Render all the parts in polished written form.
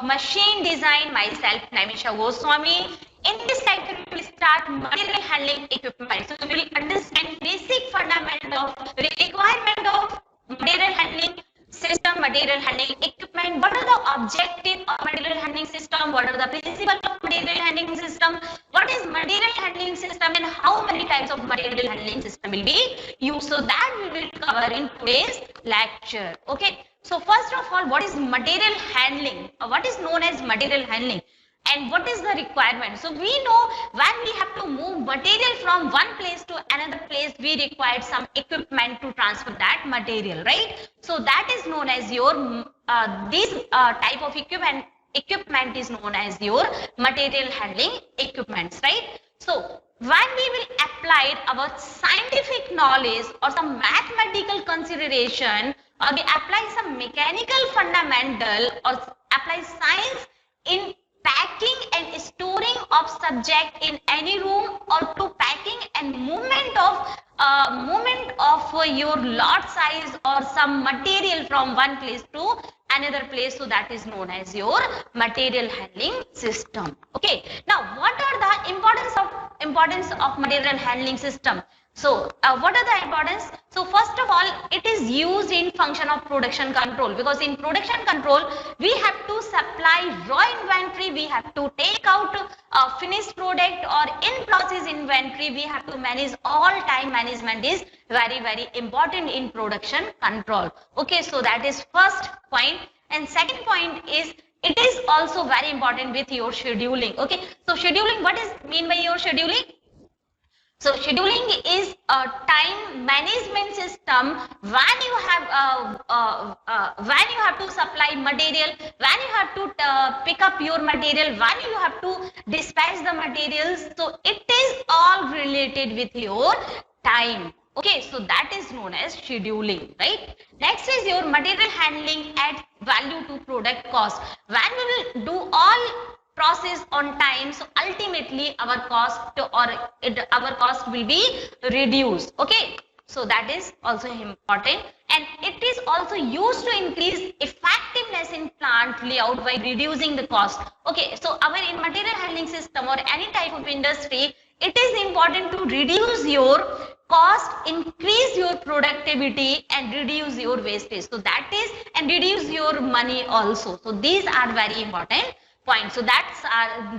of machine design. Myself, Naimisha Goswami. In this lecture, we will start material handling equipment. So we will understand basic fundamental of requirement of material handling system, material handling equipment. What are the objective of material handling system? What are the principles of material handling system? What is material handling system and how many types of material handling system will be used? So that we will cover in today's lecture. Okay. So first of all, what is material handling? What is known as material handling? And what is the requirement? So we know when we have to move material from one place to another place, we require some equipment to transfer that material, right? So that is known as your this type of equipment is known as your material handling equipments, right? So when we will apply our scientific knowledge or some mathematical consideration, or we apply some mechanical fundamental or apply science in packing and storing of subject in any room, or to packing and movement of your lot size or some material from one place to another place. So that is known as your material handling system. Okay. Now, what are the importance of material handling system? So what are the importance? So first of all, it is used in function of production control, because in production control we have to supply raw inventory, we have to take out finished product, or in process inventory we have to manage. All time management is very important in production control. Okay, so that is first point. And second point is it is also very important with your scheduling. Okay, so scheduling, what is mean by your scheduling? So scheduling is a time management system when you have to supply material, when you have to pick up your material, when you have to dispatch the materials. So it is all related with your time. Okay, so that is known as scheduling, right? Next is your material handling add value to product cost. When we will do all process on time, so ultimately our cost will be reduced. Okay, so that is also important, and it is also used to increase effectiveness in plant layout by reducing the cost. Okay, so in material handling system or any type of industry, it is important to reduce your cost, increase your productivity, and reduce your wastage. So that is, and reduce your money also. So these are very important points. So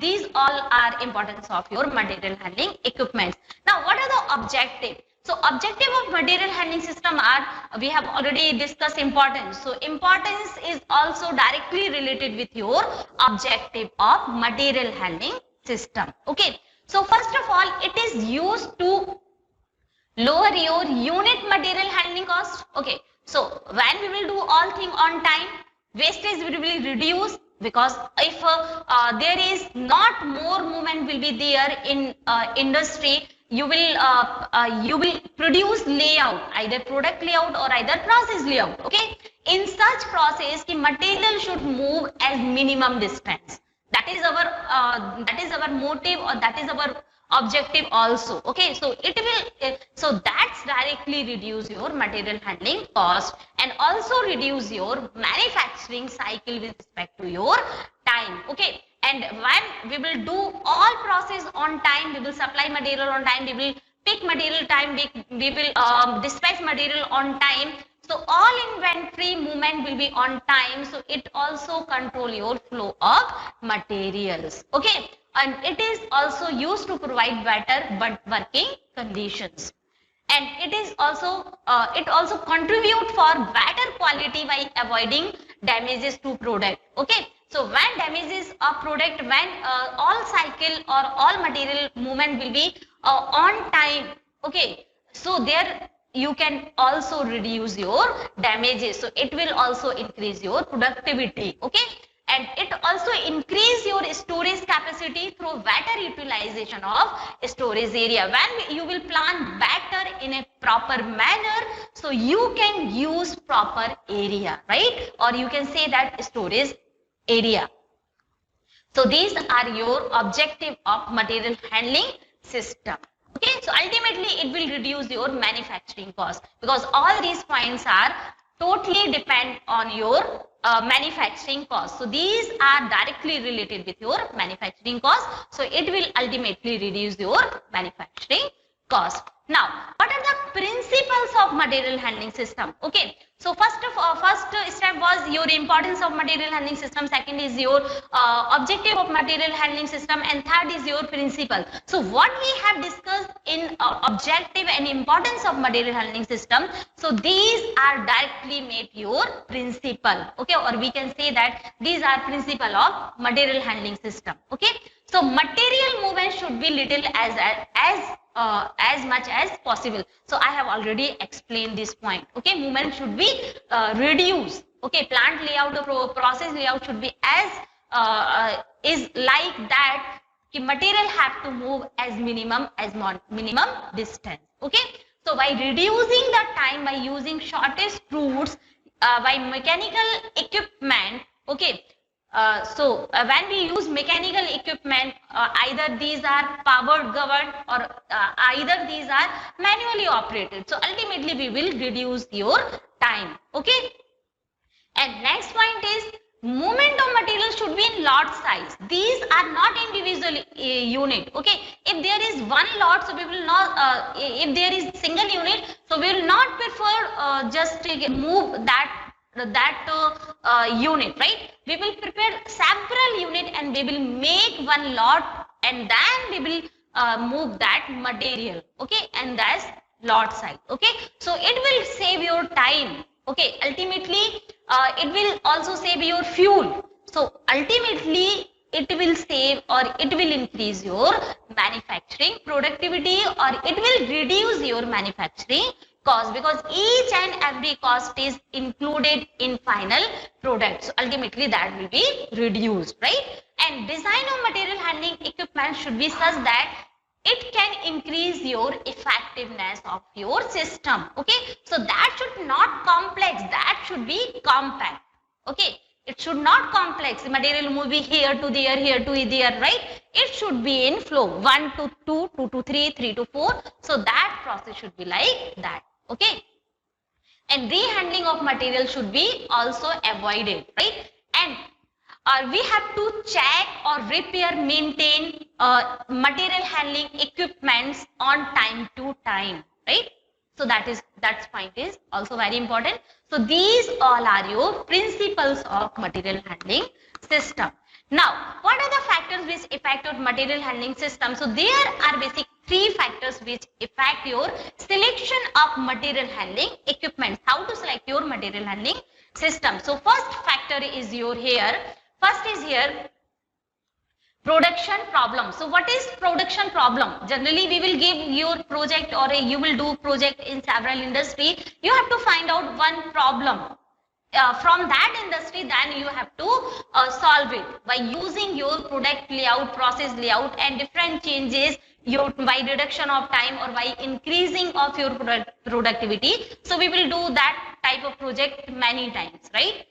these all are importance of your material handling equipment. Now, what are the objective? So objective of material handling system are, we have already discussed importance. So importance is also directly related with your objective of material handling system. Okay. So first of all, it is used to lower your unit material handling cost. Okay. So when we will do all thing on time, wastage will be reduced, because if there is not more movement will be there in industry, you will produce layout, either product layout or either process layout. Okay, in such process the material should move as minimum distance. That is our motive, or that is our objective also. Okay, so it will so that's directly reduce your material handling cost, and also reduce your manufacturing cycle with respect to your time. Okay, and when we will do all process on time, we will supply material on time, we will pick material time, we will dispatch material on time. So all inventory movement will be on time. So it also control your flow of materials. Okay, and it is also used to provide better working conditions, and it is also it also contribute for better quality by avoiding damages to product. Okay, so when damages a product, when all cycle or all material movement will be on time. Okay, so there you can also reduce your damages, so it will also increase your productivity. Okay, and it also increase your storage capacity through better utilization of storage area. When you will plan better in a proper manner, so you can use proper area, right? Or you can say that storage area. So these are your objective of material handling system. Okay, so ultimately it will reduce your manufacturing cost, because all these points are totally depend on your manufacturing cost. So these are directly related with your manufacturing cost. So it will ultimately reduce your manufacturing cost. Now, what are the principles of material handling system? Okay, so first step was your importance of material handling system. Second is your objective of material handling system, and third is your principle. So what we have discussed in objective and importance of material handling system, so these are directly made your principle. Okay, or we can say that these are principle of material handling system. Okay, so material movement should be little as much as possible. So I have already explained this point. Okay, movement should be reduced. Okay, plant layout or process layout should be as is like that. Material have to move as minimum distance. Okay, so by reducing the time by using shortest routes by mechanical equipment. Okay, when we use mechanical equipment, either these are power governed or either these are manually operated. So ultimately we will reduce your time. Okay, and next point is movement of material should be in lot size. These are not individual unit. Okay, if there is one lot, so we will not if there is single unit, so we will not prefer just to move that unit, right? We will prepare several unit and we will make one lot, and then we will move that material. Okay, and that's lot size. Okay, so it will save your time. Okay, ultimately it will also save your fuel. So ultimately it will save or it will increase your manufacturing productivity, or it will reduce your manufacturing cost, because each and every cost is included in final product. So ultimately that will be reduced, right? And design of material handling equipment should be such that it can increase your effectiveness of your system. Okay, so that should not complex, that should be compact. Okay, it should not complex. Material move here to there, here to there, right? It should be in flow 1 to 2, 2 to 3, 3 to 4. So that process should be like that. Okay, and rehandling of material should be also avoided, right? And we have to check or repair, maintain material handling equipments on time to time, right? So that point is also very important. So these all are your principles of material handling system. Now, what are the factors which affect your material handling system? So there are basic 3 factors which affect your selection of material handling equipment. How to select your material handling system? So first factor is your here. First is here production problem. So what is production problem? Generally we will give your project, or you will do project in several industry. You have to find out one problem from that industry, then you have to solve it by using your product layout, process layout, and different changes by reduction of time or by increasing of your productivity. So we will do that type of project many times, right?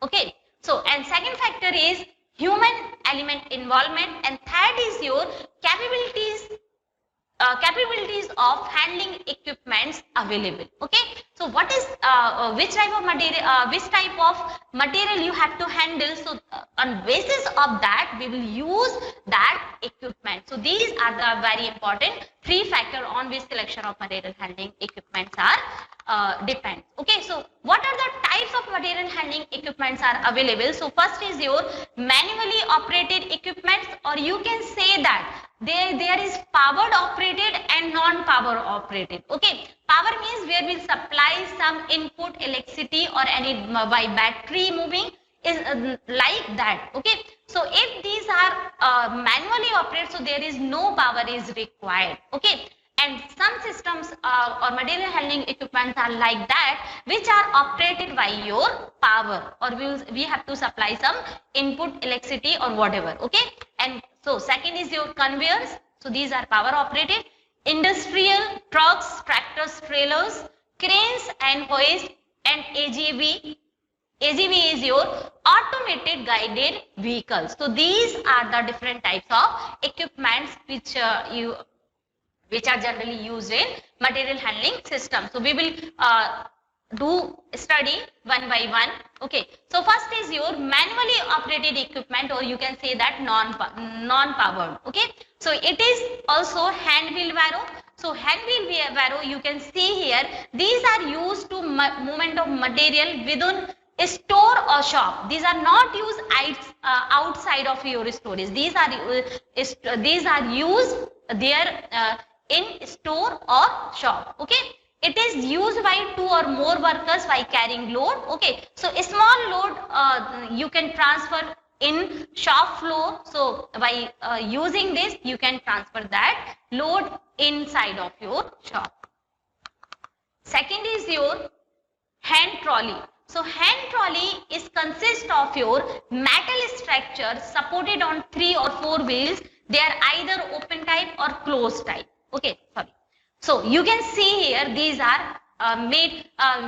Okay, so and second factor is human element involvement, and third is your capabilities of handling equipments available. Okay, so what is which type of material you have to handle? So on basis of that we will use that equipment. So these are the very important 3 factors on which selection of material handling equipments are depend. Okay, so what are the types of material handling equipments are available? So first is your manually operated equipments, or you can say that there is powered operated and non-power operated. Okay, power means where we supply some input electricity or any by battery moving is like that. Okay, so if these are manually operated, so there is no power is required. Okay, and some systems or material handling equipments are like that, which are operated by your power, or we have to supply some input electricity or whatever. Okay, and so second is your conveyors. So these are power operated. Industrial trucks, tractors, trailers, cranes and hoist, and AGV. AGV is your automated guided vehicles. So these are the different types of equipments which are generally used in material handling system. So we will do study one by one. Okay, so first is your manually operated equipment, or you can say that non-powered. Okay, so it is also hand wheel barrow. So hand wheel barrow, you can see here, these are used to movement of material within a store or shop. These are not used outside of your storage. These are used there in store or shop. Okay, it is used by 2 or more workers by carrying load. Okay, so a small load you can transfer in shop floor. So by using this, you can transfer that load inside of your shop. Second is your hand trolley. So hand trolley is consist of your metal structure supported on 3 or 4 wheels. They are either open type or closed type. Okay, sorry. So you can see here, these are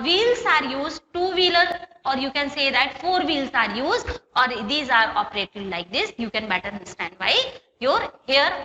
wheels are used, 2-wheeler, or you can say that 4 wheels are used, or these are operated like this. You can better understand why your here.